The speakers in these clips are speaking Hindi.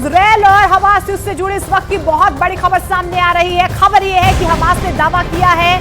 इजरायल और हमास युद्ध से जुड़ी इस वक्त की बहुत बड़ी खबर सामने आ रही है। खबर यह है कि हमास ने दावा किया है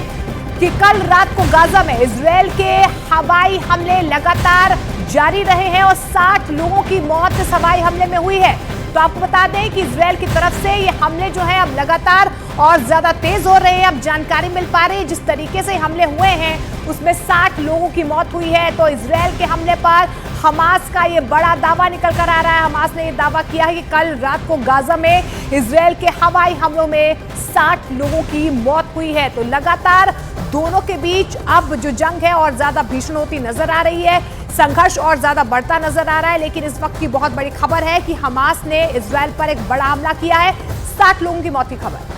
कि कल रात को गाजा में इजरायल के हवाई हमले लगातार जारी रहे हैं और 60 लोगों की मौत इस हवाई हमले में हुई है। तो आपको बता दें कि इजरायल की तरफ से ये हमले जो हैं अब लगातार और ज्यादा तेज हो रहे हैं। अब जानकारी मिल पा रही है जिस तरीके से हमले हुए हैं उसमें 60 लोगों की मौत हुई है। तो इजरायल के हमले पर हमास का ये बड़ा दावा निकल कर आ रहा है। हमास ने ये दावा किया है कि कल रात को गाजा में इजरायल के हवाई हमलों में 60 लोगों की मौत हुई है। तो लगातार दोनों के बीच अब जो जंग है और ज्यादा भीषण होती नजर आ रही है, संघर्ष और ज्यादा बढ़ता नजर आ रहा है। लेकिन इस वक्त की बहुत बड़ी खबर है कि हमास ने इजरायल पर एक बड़ा हमला किया है, 60 लोगों की मौत की खबर।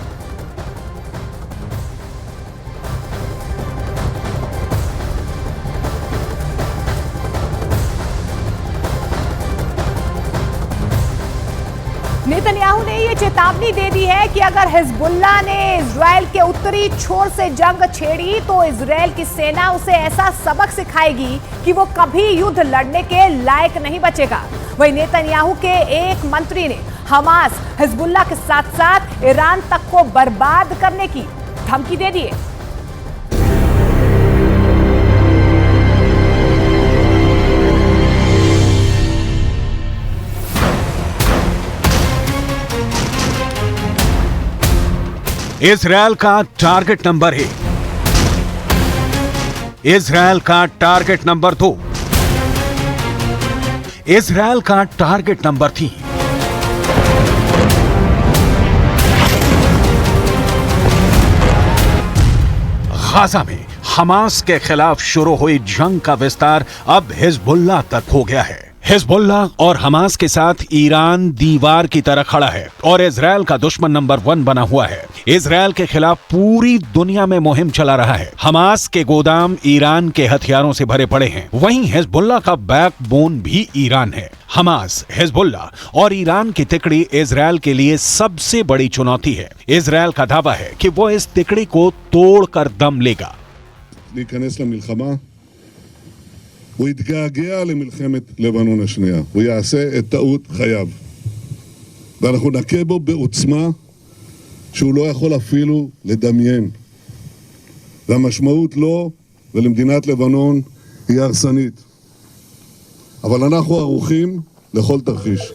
नेतन्याहू ने ये चेतावनी दे दी है कि अगर हिजबुल्लाह ने इजरायल के उत्तरी छोर से जंग छेड़ी तो इजरायल की सेना उसे ऐसा सबक सिखाएगी कि वो कभी युद्ध लड़ने के लायक नहीं बचेगा। वहीं नेतन्याहू के एक मंत्री ने हमास, हिजबुल्लाह के साथ साथ ईरान तक को बर्बाद करने की धमकी दे दी है। इजरायल का टारगेट नंबर 1, इजरायल का टारगेट नंबर 2, इजरायल का टारगेट नंबर 3। गाजा में हमास के खिलाफ शुरू हुई जंग का विस्तार अब हिजबुल्लाह तक हो गया है। हिजबुल्लाह और हमास के साथ ईरान दीवार की तरह खड़ा है और इजरायल का दुश्मन नंबर 1 बना हुआ है। इजरायल के खिलाफ पूरी दुनिया में मुहिम चला रहा है। हमास के गोदाम ईरान के हथियारों से भरे पड़े हैं। वहीं हिजबुल्लाह का बैकबोन भी ईरान है। हमास, हिजबुल्लाह और ईरान की तिकड़ी इजरायल के लिए सबसे बड़ी चुनौती है। इजरायल का दावा है कि वो इस तिकड़ी को तोड़कर दम लेगा। הוא יתגעגע למלחמת לבנון השנייה, הוא יעשה את טעות חייו, ואנחנו נכה בו בעוצמה שהוא לא יכול אפילו לדמיין, והמשמעות לו ולמדינת לבנון היא הרסנית, אבל אנחנו ערוכים לכל תרחיש.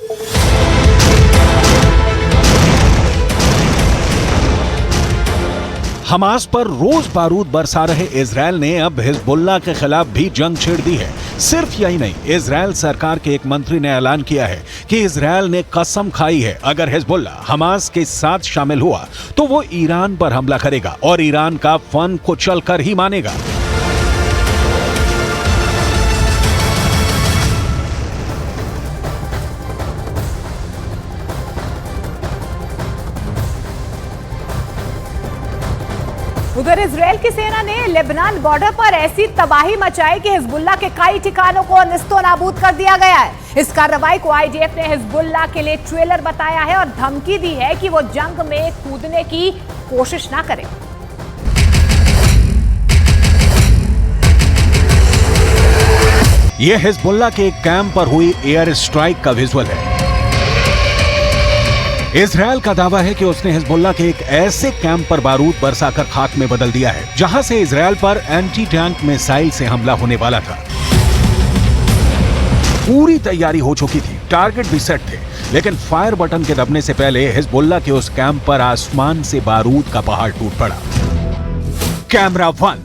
हमास पर रोज बारूद बरसा रहे इजरायल ने अब हिजबुल्लाह के खिलाफ भी जंग छेड़ दी है। सिर्फ यही नहीं, इजरायल सरकार के एक मंत्री ने ऐलान किया है कि इजरायल ने कसम खाई है अगर हिजबुल्लाह हमास के साथ शामिल हुआ तो वो ईरान पर हमला करेगा और ईरान का फन कुचल कर ही मानेगा। उधर इजरायल की सेना ने लेबनान बॉर्डर पर ऐसी तबाही मचाई कि हिजबुल्लाह के कई ठिकानों को निस्तो नाबूद कर दिया गया है। इस कार्रवाई को आईडीएफ ने हिजबुल्लाह के लिए ट्रेलर बताया है और धमकी दी है कि वो जंग में कूदने की कोशिश ना करे। यह हिजबुल्लाह के एक कैंप पर हुई एयर स्ट्राइक का विजुअल है। इजरायल का दावा है कि उसने हिजबुल्लाह के एक ऐसे कैंप पर बारूद बरसाकर खाक में बदल दिया है जहां से इजरायल पर एंटी टैंक मिसाइल से हमला होने वाला था। पूरी तैयारी हो चुकी थी, टारगेट भी सेट थे, लेकिन फायर बटन के दबने से पहले हिजबुल्लाह के उस कैंप पर आसमान से बारूद का पहाड़ टूट पड़ा। Camera 1,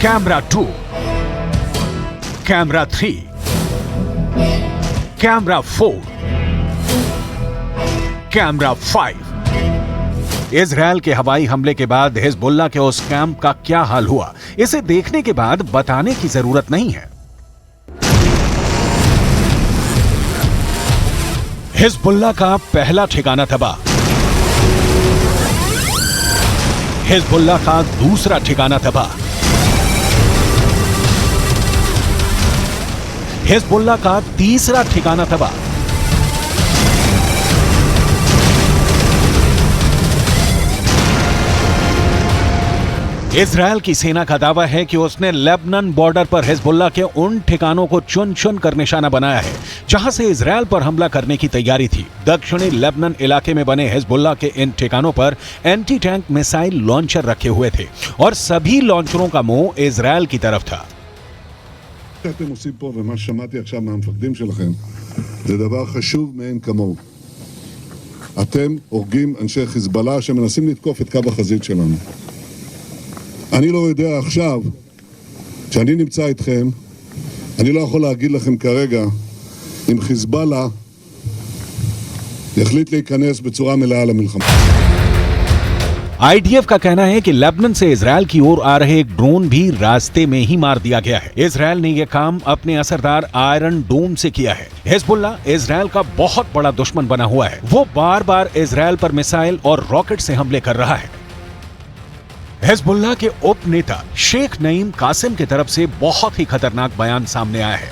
camera 2, camera 3, camera 4, camera 5। Israel के हवाई हमले के बाद हिजबुल्लाह के उस कैंप का क्या हाल हुआ, इसे देखने के बाद बताने की जरूरत नहीं है। हिजबुल्लाह का पहला ठिकाना तबाह, हिजबुल्लाह का दूसरा ठिकाना तबाह, हिजबुल्लाह का तीसरा ठिकाना तबाह, इजरायल की सेना का दावा है कि उसने लेबनान बॉर्डर पर हिजबुल्लाह के उन ठिकानों को चुन चुन कर निशाना बनाया है जहां से इजरायल पर हमला करने की तैयारी थी। दक्षिणी लेबनान इलाके में बने हिजबुल्लाह के इन ठिकानों पर एंटी टैंक मिसाइल लॉन्चर रखे हुए थे और सभी लॉन्चरों का मुंह इजरायल की तरफ था। שאתם עושים פה ומה ששמעתי עכשיו מהמפקדים שלכם זה דבר חשוב מאין כמוהו. אתם הורגים אנשי חיזבאללה שמנסים לתקוף את קו החזית שלנו. אני לא יודע עכשיו, כשאני נמצא איתכם, אני לא יכול להגיד לכם כרגע אם חיזבאללה יחליט להיכנס בצורה מלאה למלחמה. आईडीएफ का कहना है कि लेबनान से इजरायल की ओर आ रहे एक ड्रोन भी रास्ते में ही मार दिया गया है। इजरायल ने यह काम अपने असरदार आयरन डोम से किया है। हिजबुल्लाह इजरायल का बहुत बड़ा दुश्मन बना हुआ है। वो बार बार इजरायल पर मिसाइल और रॉकेट से हमले कर रहा है। हिजबुल्लाह के उप नेता शेख नईम कासिम की तरफ से बहुत ही खतरनाक बयान सामने आया है।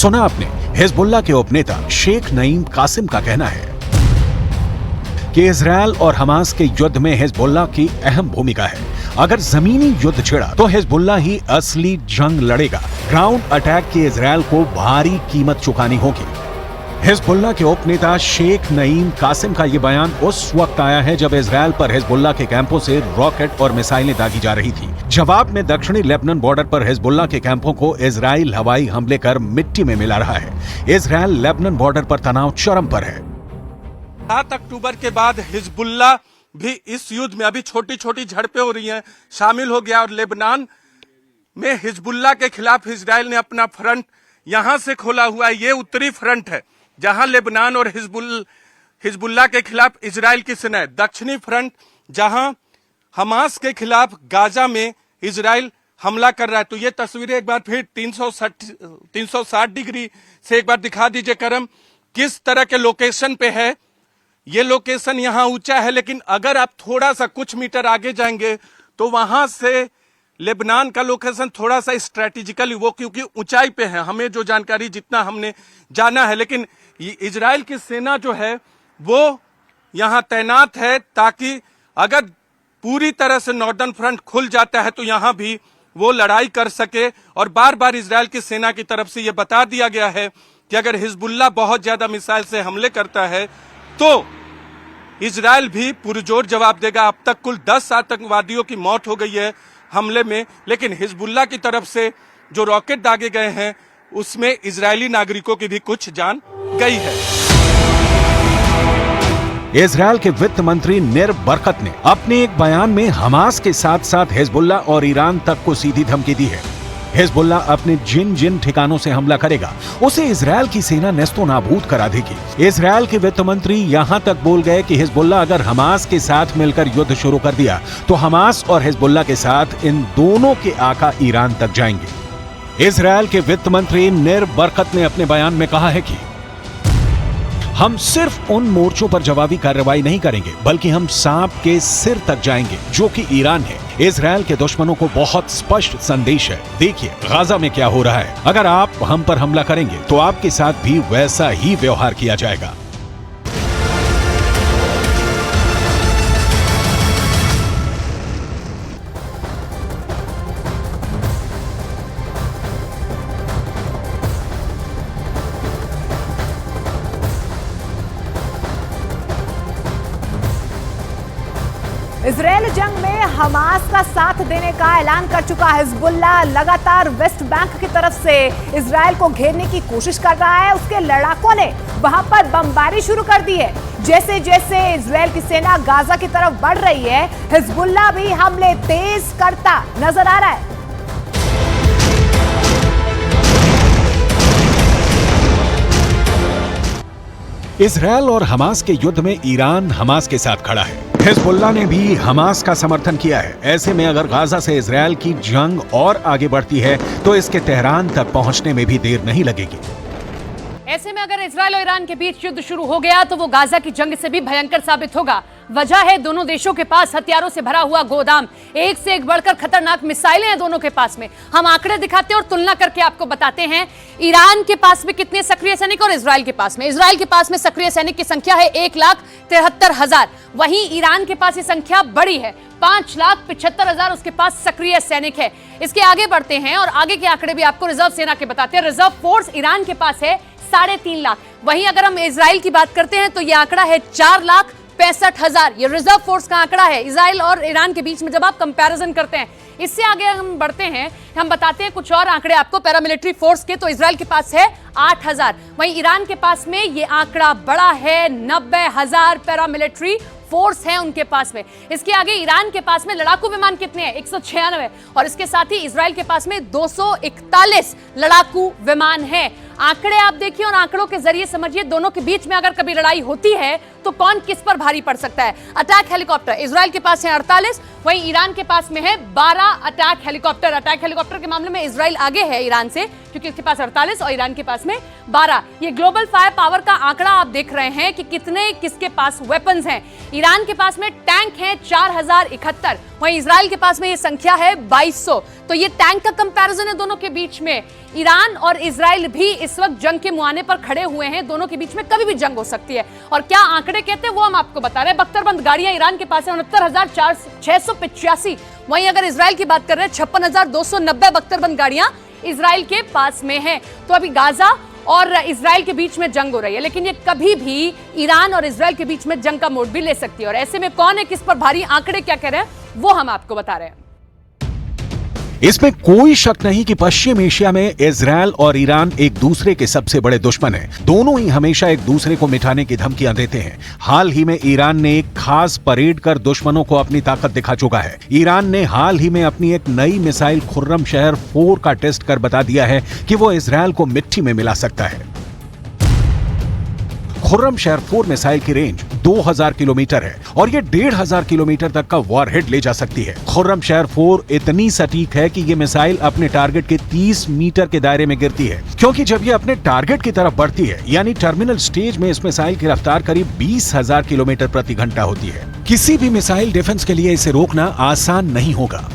सुना आपने, हिजबुल्लाह के उपनेता शेख नईम कासिम का कहना है कि इजरायल और हमास के युद्ध में हिजबुल्लाह की अहम भूमिका है। अगर जमीनी युद्ध छिड़ा तो हिजबुल्लाह ही असली जंग लड़ेगा। ग्राउंड अटैक की इजरायल को भारी कीमत चुकानी होगी। हिजबुल्लाह के उपनेता शेख नईम कासिम का यह बयान उस वक्त आया है जब इजरायल पर हिजबुल्लाह के कैंपों से रॉकेट और मिसाइलें दागी जा रही थी। जवाब में दक्षिणी लेबनान बॉर्डर पर हिजबुल्लाह के कैंपों को इजरायल हवाई हमले कर मिट्टी में मिला रहा है। इजरायल लेबनान बॉर्डर पर तनाव चरम पर है। 7 अक्टूबर के बाद हिजबुल्लाह भी इस युद्ध में अभी छोटी छोटी झड़पें हो रही हैं, शामिल हो गया और लेबनान में हिजबुल्लाह के खिलाफ इजरायल ने अपना फ्रंट यहां से खोला हुआ है। ये उत्तरी फ्रंट है जहां लेबनान और हिजबुल्लाह के खिलाफ इजरायल की सेना है। दक्षिणी फ्रंट जहां हमास के खिलाफ गाजा में इजरायल हमला कर रहा है। तो ये तस्वीरें एक बार फिर 360 डिग्री से एक बार दिखा दीजिए करम, किस तरह के लोकेशन पे है। ये लोकेशन यहाँ ऊंचा है, लेकिन अगर आप थोड़ा सा कुछ मीटर आगे जाएंगे तो वहां से लेबनान का लोकेशन थोड़ा सा स्ट्रेटेजिकली वो क्योंकि ऊंचाई पे है, हमें जो जानकारी जितना हमने जाना है। लेकिन इजरायल की सेना जो है वो यहाँ तैनात है ताकि अगर पूरी तरह से नॉर्दर्न फ्रंट खुल जाता है तो यहाँ भी वो लड़ाई कर सके। और बार बार इजरायल की सेना की तरफ से ये बता दिया गया है कि अगर हिजबुल्लाह बहुत ज्यादा मिसाइल से हमले करता है तो इजरायल भी पुरजोर जवाब देगा। अब तक कुल 10 आतंकवादियों की मौत हो गई है हमले में, लेकिन हिजबुल्लाह की तरफ से जो रॉकेट दागे गए हैं उसमें इजरायली नागरिकों की भी कुछ जान गई है। इजरायल के वित्त मंत्री निर बरकत ने अपने एक बयान में हमास के साथ साथ हिजबुल्लाह और ईरान तक को सीधी धमकी दी है। हिजबुल्लाह अपने जिन जिन ठिकानों से हमला करेगा उसे इजरायल की सेना नेस्तो नाबूद करा देगी। इजरायल के वित्त मंत्री यहां तक बोल गए कि हिजबुल्लाह अगर हमास के साथ मिलकर युद्ध शुरू कर दिया तो हमास और हिजबुल्लाह के साथ इन दोनों के आका ईरान तक जाएंगे। इजरायल के वित्त मंत्री निर बरकत ने अपने बयान में कहा है कि हम सिर्फ उन मोर्चों पर जवाबी कार्रवाई नहीं करेंगे बल्कि हम सांप के सिर तक जाएंगे जो कि ईरान है। इजरायल के दुश्मनों को बहुत स्पष्ट संदेश है, देखिए गाजा में क्या हो रहा है। अगर आप हम पर हमला करेंगे तो आपके साथ भी वैसा ही व्यवहार किया जाएगा। इजरायल जंग में हमास का साथ देने का ऐलान कर चुका हिजबुल्लाह लगातार वेस्ट बैंक की तरफ से इजरायल को घेरने की कोशिश कर रहा है। उसके लड़ाकों ने वहां पर बमबारी शुरू कर दी है। जैसे जैसे इजरायल की सेना गाजा की तरफ बढ़ रही है, हिजबुल्लाह भी हमले तेज करता नजर आ रहा है। इजरायल और हमास के युद्ध में ईरान हमास के साथ खड़ा है। हिजबुल्लाह ने भी हमास का समर्थन किया है। ऐसे में अगर गाजा से इजरायल की जंग और आगे बढ़ती है तो इसके तेहरान तक पहुंचने में भी देर नहीं लगेगी। ऐसे में अगर इजरायल और ईरान के बीच युद्ध शुरू हो गया तो वो गाजा की जंग से भी भयंकर साबित होगा। वजह है दोनों देशों के पास हथियारों से भरा हुआ गोदाम, एक से एक बढ़कर खतरनाक मिसाइलें हैं दोनों के पास में। हम आंकड़े दिखाते हैं और तुलना करके आपको बताते हैं ईरान के पास में कितने सक्रिय सैनिक और इजरायल के पास में। इजरायल के पास में सक्रिय सैनिक की संख्या है 1,73,000, वहीं ईरान के पास ये संख्या बड़ी है, 5,75,000 उसके पास सक्रिय सैनिक है। इसके आगे बढ़ते हैं और आगे के आंकड़े भी आपको रिजर्व सेना के बताते हैं। रिजर्व फोर्स ईरान के पास है 3.5 लाख। वहीं अगर हम इजराइल की बात करते हैं तो यह आंकड़ा है 4,65,000। ये रिजर्व फोर्स का आंकड़ा है इजराइल और ईरान के बीच में जब आप कंपैरिजन करते हैं। इससे आगे हम बढ़ते हैं, हम बताते हैं कुछ और आंकड़े आपको पैरामिलिट्री फोर्स के। तो इजराइल के पास है 8,000, वहीं ईरान के पास में ये आंकड़ा बड़ा है, 90,000 पैरामिलिट्री फोर्स है उनके पास में। इसके आगे ईरान के पास में लड़ाकू विमान कितने हैं? 196, और इसके साथ ही इजराइल के पास में 241 लड़ाकू विमान है। आंकड़े आप देखिए और आंकड़ों के जरिए समझिए दोनों के बीच में अगर कभी लड़ाई होती है तो कौन किस पर भारी पड़ सकता है। अटैक हेलीकॉप्टर इजराइल के पास है 48, वहीं ईरान के पास में है 12 अटैक हेलीकॉप्टर। अटैक हेलीकॉप्टर के मामले में इजराइल आगे है ईरान से, क्योंकि इसके पास 48 और ईरान के पास में 12। ये ग्लोबल फायर पावर का आंकड़ा आप देख रहे हैं कि कितने किसके पास वेपन्स हैं। ईरान के पास में टैंक है 4,071, वहीं इजराइल के पास में ये संख्या है 2,200। तो ये टैंक का कंपैरिजन है दोनों के बीच में। ईरान और इजराइल भी इस वक्त जंग के मुहाने पर खड़े हुए हैं, दोनों के बीच में कभी भी जंग हो सकती है। और क्या आंकड़े कहते हैं वो हम आपको बता रहे हैं। बख्तरबंद गाड़ियां ईरान के पास है 69,685, वहीं अगर इजराइल की बात कर रहे हैं 56,290 बख्तरबंद गाड़ियां इजराइल के पास में है। तो अभी गाजा और इजराइल के बीच में जंग हो रही है, लेकिन ये कभी भी ईरान और इजराइल के बीच में जंग का मोड़ भी ले सकती है। और ऐसे में कौन है किस पर भारी, आंकड़े क्या कह रहे हैं वो हम आपको बता रहे हैं। इसमें कोई शक नहीं कि पश्चिम एशिया में इजरायल और ईरान एक दूसरे के सबसे बड़े दुश्मन हैं। दोनों ही हमेशा एक दूसरे को मिटाने की धमकियां देते हैं। हाल ही में ईरान ने एक खास परेड कर दुश्मनों को अपनी ताकत दिखा चुका है। ईरान ने हाल ही में अपनी एक नई मिसाइल खुर्रमशहर 4 का टेस्ट कर बता दिया है कि वो इजरायल को मिट्टी में मिला सकता है। खुर्रमशहर 4 मिसाइल की रेंज 2000 किलोमीटर है और ये 1,500 किलोमीटर तक का वॉरहेड ले जा सकती है। खुर्रमशहर 4 इतनी सटीक है कि ये मिसाइल अपने टारगेट के 30 मीटर के दायरे में गिरती है, क्योंकि जब ये अपने टारगेट की तरफ बढ़ती है यानी टर्मिनल स्टेज में इस मिसाइल की रफ्तार करीब 20,000 किलोमीटर प्रति घंटा होती है। किसी भी मिसाइल डिफेंस के लिए इसे रोकना आसान नहीं होगा।